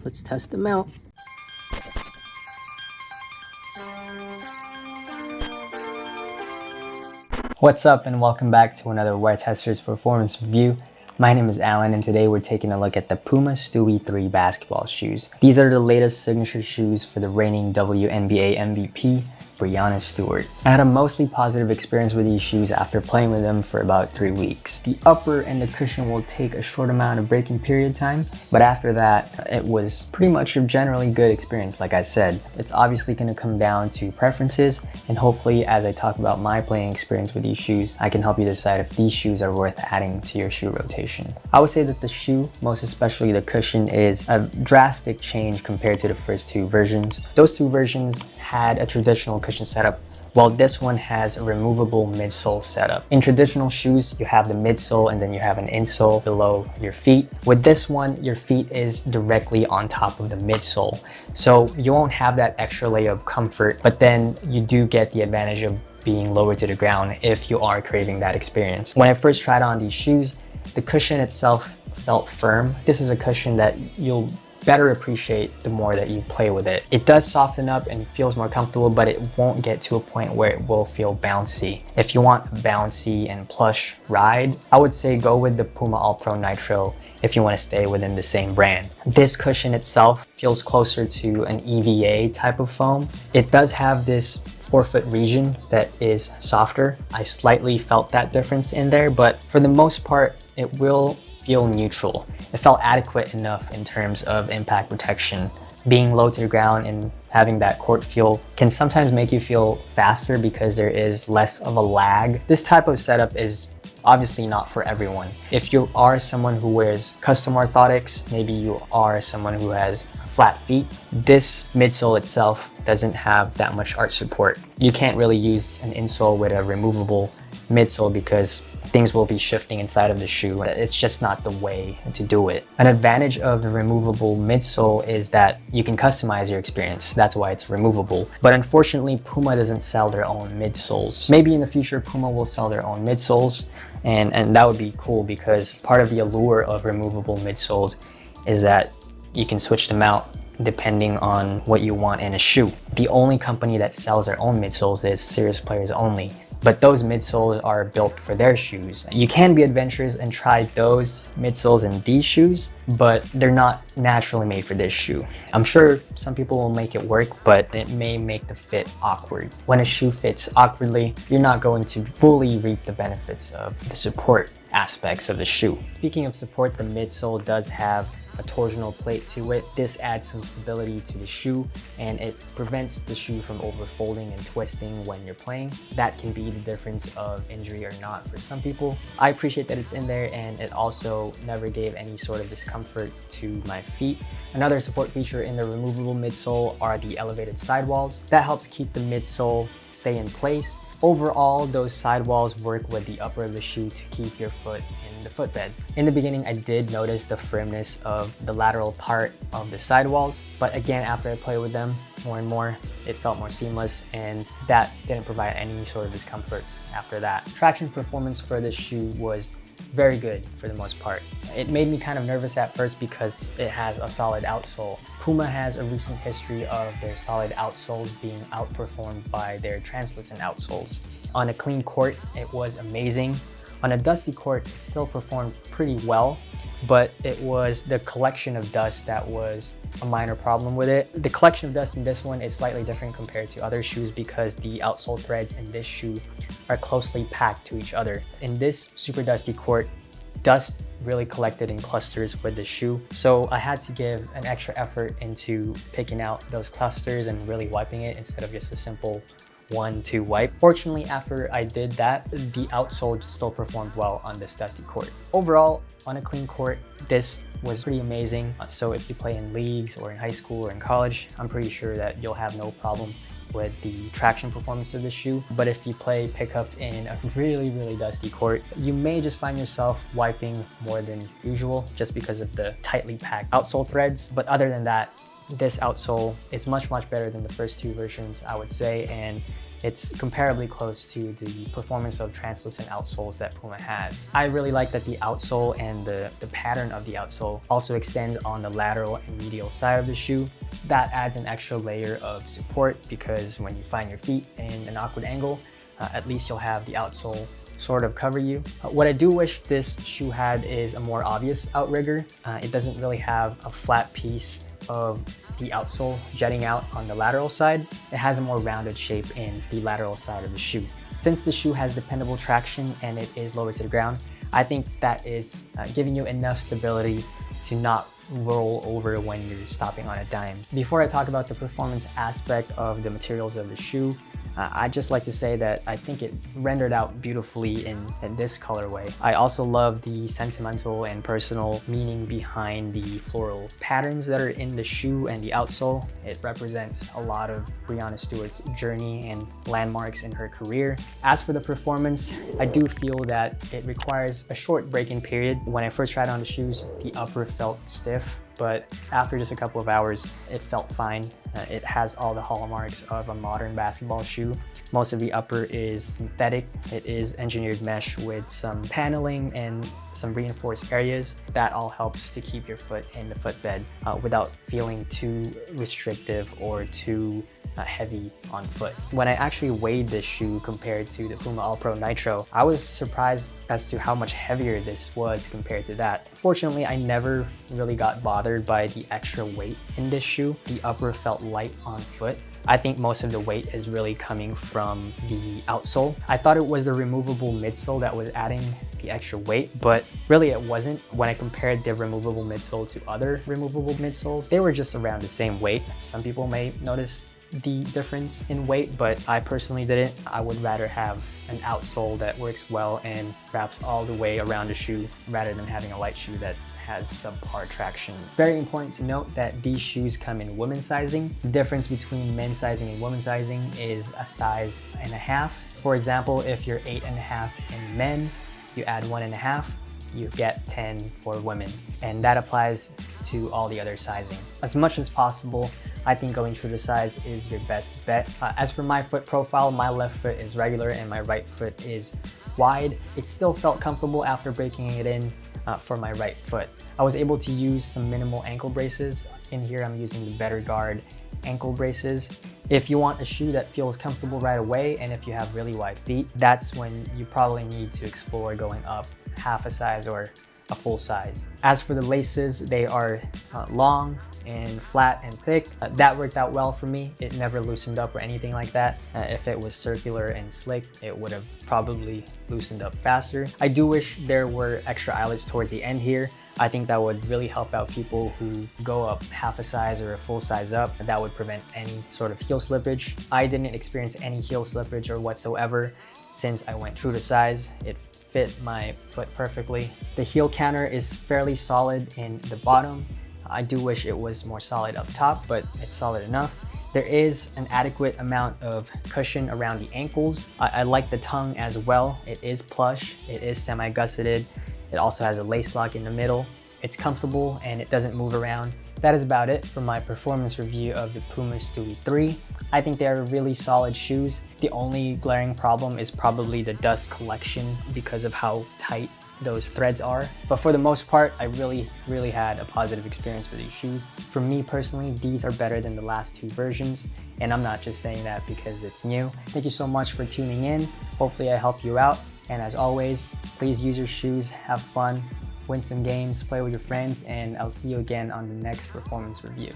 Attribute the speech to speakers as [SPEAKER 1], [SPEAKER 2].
[SPEAKER 1] Let's test them out. What's up and welcome back to another WearTesters performance review. My name is Alan and today we're taking a look at the Puma Stewie 3 basketball shoes. These are the latest signature shoes for the reigning WNBA MVP, Breanna Stewart. I had a mostly positive experience with these shoes after playing with them for about 3 weeks. The upper and the cushion will take a short amount of breaking period time, but after that, it was pretty much a generally good experience. Like I said, it's obviously going to come down to preferences, and hopefully as I talk about my playing experience with these shoes, I can help you decide if these shoes are worth adding to your shoe rotation. I would say that the shoe, most especially the cushion, is a drastic change compared to the first two versions. Those two versions had a traditional cushion setup, while this one has a removable midsole setup. In traditional shoes, you have the midsole and then you have an insole below your feet. With this one, your feet is directly on top of the midsole. So you won't have that extra layer of comfort, but then you do get the advantage of being lower to the ground if you are craving that experience. When I first tried on these shoes, the cushion itself felt firm. This is a cushion that you'll better appreciate the more that you play with it. It does soften up and feels more comfortable, but it won't get to a point where it will feel bouncy. If you want a bouncy and plush ride, I would say go with the Puma All Pro Nitro if you want to stay within the same brand. This cushion itself feels closer to an EVA type of foam. It does have this forefoot region that is softer. I slightly felt that difference in there, but for the most part, it will feel neutral. It felt adequate enough in terms of impact protection. Being low to the ground and having that court feel can sometimes make you feel faster because there is less of a lag. This type of setup is obviously not for everyone. If you are someone who wears custom orthotics, maybe you are someone who has flat feet, this midsole itself doesn't have that much arch support. You can't really use an insole with a removable midsole because things will be shifting inside of the shoe. It's just not the way to do it. An advantage of the removable midsole is that you can customize your experience. That's why it's removable. But unfortunately, Puma doesn't sell their own midsoles. Maybe in the future, Puma will sell their own midsoles, and that would be cool because part of the allure of removable midsoles is that you can switch them out depending on what you want in a shoe. The only company that sells their own midsoles is Serious Players Only. But those midsoles are built for their shoes. You can be adventurous and try those midsoles in these shoes, but they're not naturally made for this shoe. I'm sure some people will make it work, but it may make the fit awkward. When a shoe fits awkwardly, you're not going to fully reap the benefits of the support aspects of the shoe. Speaking of support, the midsole does have a torsional plate to it. This adds some stability to the shoe and it prevents the shoe from overfolding and twisting when you're playing. That can be the difference of injury or not for some people. I appreciate that it's in there and it also never gave any sort of discomfort to my feet. Another support feature in the removable midsole are the elevated sidewalls. That helps keep the midsole stay in place. Overall, those sidewalls work with the upper of the shoe to keep your foot in the footbed. In the beginning, I did notice the firmness of the lateral part of the sidewalls, but again, after I played with them more and more, it felt more seamless and that didn't provide any sort of discomfort after that. Traction performance for this shoe was very good for the most part. It made me kind of nervous at first because it has a solid outsole. Puma has a recent history of their solid outsoles being outperformed by their translucent outsoles. On a clean court, it was amazing. On a dusty court, it still performed pretty well, but it was the collection of dust that was a minor problem with it. The collection of dust in this one is slightly different compared to other shoes because the outsole threads in this shoe are closely packed to each other. In this super dusty court, dust really collected in clusters with the shoe, so I had to give an extra effort into picking out those clusters and really wiping it instead of just a simple 1-2 wipe. Fortunately, after I did that, the outsole still performed well on this dusty court. Overall, on a clean court, this was pretty amazing. So if you play in leagues or in high school or in college, I'm pretty sure that you'll have no problem with the traction performance of the shoe. But if you play pickup in a really dusty court, you may just find yourself wiping more than usual just because of the tightly packed outsole threads. But other than that, this outsole is much better than the first two versions, I would say, and it's comparably close to the performance of translucent outsoles that Puma has. I really like that the outsole and the pattern of the outsole also extends on the lateral and medial side of the shoe. That adds an extra layer of support because when you find your feet in an awkward angle, at least you'll have the outsole sort of cover you. What I do wish this shoe had is a more obvious outrigger. It doesn't really have a flat piece of the outsole jutting out on the lateral side. It has a more rounded shape in the lateral side of the shoe. Since the shoe has dependable traction and it is lower to the ground, I think that is giving you enough stability to not roll over when you're stopping on a dime. Before I talk about the performance aspect of the materials of the shoe, I'd just like to say that I think it rendered out beautifully in this colorway. I also love the sentimental and personal meaning behind the floral patterns that are in the shoe and the outsole. It represents a lot of Breonna Stewart's journey and landmarks in her career. As for the performance, I do feel that it requires a short break-in period. When I first tried on the shoes, the upper felt stiff, but after just a couple of hours, it felt fine. It has all the hallmarks of a modern basketball shoe. Most of the upper is synthetic. It is engineered mesh with some paneling and some reinforced areas. That all helps to keep your foot in the footbed without feeling too restrictive or too heavy on foot. When I actually weighed this shoe compared to the Puma All Pro Nitro, I was surprised as to how much heavier this was compared to that. Fortunately, I never really got bothered by the extra weight in this shoe. The upper felt light on foot. I think most of the weight is really coming from the outsole. I thought it was the removable midsole that was adding the extra weight, but really it wasn't. When I compared the removable midsole to other removable midsoles, they were just around the same weight. Some people may notice the difference in weight, but I personally didn't. I would rather have an outsole that works well and wraps all the way around the shoe rather than having a light shoe that has subpar traction. Very important to note that these shoes come in women's sizing. The difference between men's sizing and women's sizing is a size and a half. For example, if you're 8.5 in men, you add 1.5, you get 10 for women. And that applies to all the other sizing. As much as possible, I think going true to size is your best bet. As for my foot profile, my left foot is regular and my right foot is wide. It still felt comfortable after breaking it in for my right foot. I was able to use some minimal ankle braces. In here, I'm using the Better Guard ankle braces. If you want a shoe that feels comfortable right away, and if you have really wide feet, that's when you probably need to explore going up half a size or a full size. As for the laces, they are long and flat and thick. That worked out well for me. It never loosened up or anything like that. If it was circular and slick, it would have probably loosened up faster. I do wish there were extra eyelets towards the end here. I think that would really help out people who go up half a size or a full size up. That would prevent any sort of heel slippage. I didn't experience any heel slippage or whatsoever since I went true to size. It fit my foot perfectly. The heel counter is fairly solid in the bottom. I do wish it was more solid up top, but it's solid enough. There is an adequate amount of cushion around the ankles. I like the tongue as well. It is plush, it is semi-gusseted. It also has a lace lock in the middle. It's comfortable and it doesn't move around. That is about it for my performance review of the Puma Stewie 3. I think they are really solid shoes. The only glaring problem is probably the dust collection because of how tight those threads are. But for the most part, I really had a positive experience with these shoes. For me personally, these are better than the last two versions. And I'm not just saying that because it's new. Thank you so much for tuning in. Hopefully I helped you out. And as always, please use your shoes, have fun, win some games, play with your friends, and I'll see you again on the next performance review.